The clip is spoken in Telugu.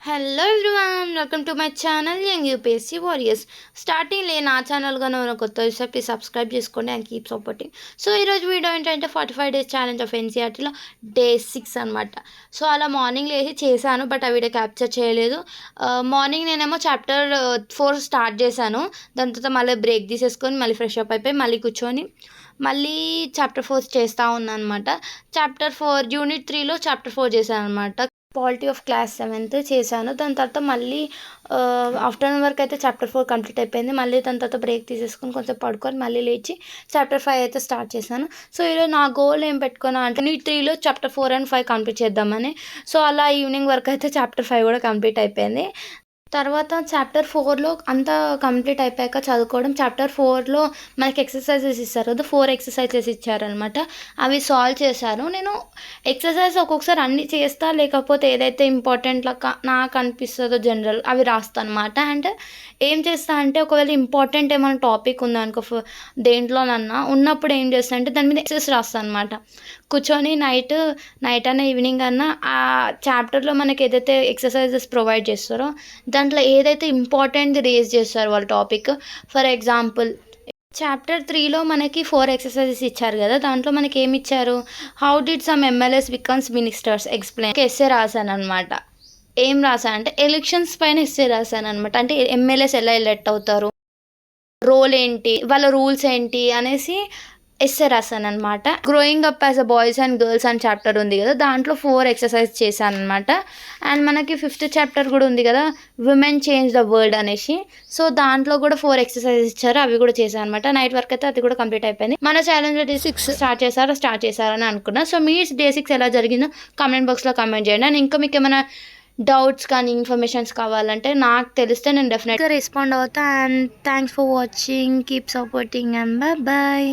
Hello everyone, welcome to my channel young UPSC warriors. స్టార్టింగ్లో నా ఛానల్ కానీ ఉన్న కొత్త చూస్తే ప్లీజ్ సబ్స్క్రైబ్ చేసుకోండి అండ్ కీప్ సపోర్టింగ్. సో ఈరోజు వీడియో ఏంటంటే 45 days ఛాలెంజ్ ఆఫ్ ఎన్సీఆర్టీలో డే 6 అనమాట. సో అలా మార్నింగ్ లేచి చేశాను, బట్ ఆ వీడియో క్యాప్చర్ చేయలేదు. మార్నింగ్ నేనేమో చాప్టర్ 4 స్టార్ట్ చేశాను. దాని తర్వాత మళ్ళీ బ్రేక్ తీసేసుకొని మళ్ళీ ఫ్రెష్ అప్ అయిపోయి మళ్ళీ కూర్చొని మళ్ళీ చాప్టర్ 4 చేస్తూ ఉన్నాను అనమాట. చాప్టర్ 4 యూనిట్ 3లో చాప్టర్ 4 చేశాను అనమాట. పాలిటీ ఆఫ్ క్లాస్ 7th చేశాను. దాని తర్వాత మళ్ళీ ఆఫ్టర్నూన్ వరకు అయితే చాప్టర్ 4 కంప్లీట్ అయిపోయింది. మళ్ళీ దాని తర్వాత బ్రేక్ తీసేసుకొని కొంచెం పడుకొని మళ్ళీ లేచి చాప్టర్ 5 అయితే స్టార్ట్ చేశాను. సో ఈరోజు నా గోల్ ఏం పెట్టుకున్నా అంటే యూనిట్ 3లో చాప్టర్ 4 and 5 కంప్లీట్ చేద్దామని. సో అలా ఈవినింగ్ వరకు అయితే చాప్టర్ 5 కూడా కంప్లీట్ అయిపోయింది. తర్వాత చాప్టర్ 4లో అంతా కంప్లీట్ అయిపోయాక చదువుకోవడం. చాప్టర్ 4లో మనకి ఎక్సర్సైజెస్ ఇస్తారు కదా, 4 ఎక్సర్సైజెస్ ఇచ్చారనమాట. అవి సాల్వ్ చేశాను. నేను ఎక్సర్సైజ్ ఒక్కొక్కసారి అన్నీ చేస్తా, లేకపోతే ఏదైతే ఇంపార్టెంట్ నాకు అనిపిస్తుందో జనరల్ అవి రాస్తాను అనమాట. అండ్ ఏం చేస్తా అంటే ఒకవేళ ఇంపార్టెంట్ ఏమైనా టాపిక్ ఉందనుకో దేంట్లోనన్నా ఉన్నప్పుడు ఏం చేస్తా అంటే దాని మీద ఎక్సర్సైజ్ రాస్తాను అనమాట. కూర్చొని నైట్ అన్న ఈవినింగ్ అన్న ఆ చాప్టర్లో మనకి ఏదైతే ఎక్సర్సైజెస్ ప్రొవైడ్ చేస్తారో దాంట్లో ఏదైతే ఇంపార్టెంట్ రేజ్ చేస్తారు వాళ్ళ టాపిక్. ఫర్ ఎగ్జాంపుల్ చాప్టర్ 3లో మనకి 4 ఎక్సర్సైజెస్ ఇచ్చారు కదా, దాంట్లో మనకి ఏమి ఇచ్చారు, how did some MLAs becomes ministers explain. Essay రాశాను అనమాట. ఏం రాశాను అంటే ఎలక్షన్స్ పైన ఎస్సే రాశాను అనమాట. అంటే ఎమ్మెల్యేస్ ఎలా ఎలెక్ట్ అవుతారు, రోల్ ఏంటి, వాళ్ళ రూల్స్ ఏంటి అనేసి ఎస్సే రాశాను అనమాట. Growing up as a boys and girls అని చాప్టర్ ఉంది కదా, దాంట్లో 4 ఎక్సర్సైజ్ చేశాను అనమాట. అండ్ మనకి 5th చాప్టర్ కూడా ఉంది కదా, విమెన్ చేంజ్ ద వరల్డ్ అనేసి. సో దాంట్లో కూడా 4 ఎక్సర్సైజెస్ ఇచ్చారు, అవి కూడా చేశాను అనమాట. నైట్ వర్క్ అయితే అది కూడా కంప్లీట్ అయిపోయింది. మన ఛాలెంజ్ డే 6 స్టార్ట్ చేశారని అనుకున్నా. సో మీ డే 6 ఎలా జరిగిందో కామెంట్ బాక్స్లో కామెంట్ చేయండి. అండ్ ఇంకా మీకు ఏమైనా డౌట్స్ కానీ ఇన్ఫర్మేషన్స్ కావాలంటే నాకు తెలిస్తే నేను డెఫినెట్గా రెస్పాండ్ అవుతా. And thanks for watching, keep supporting and bye.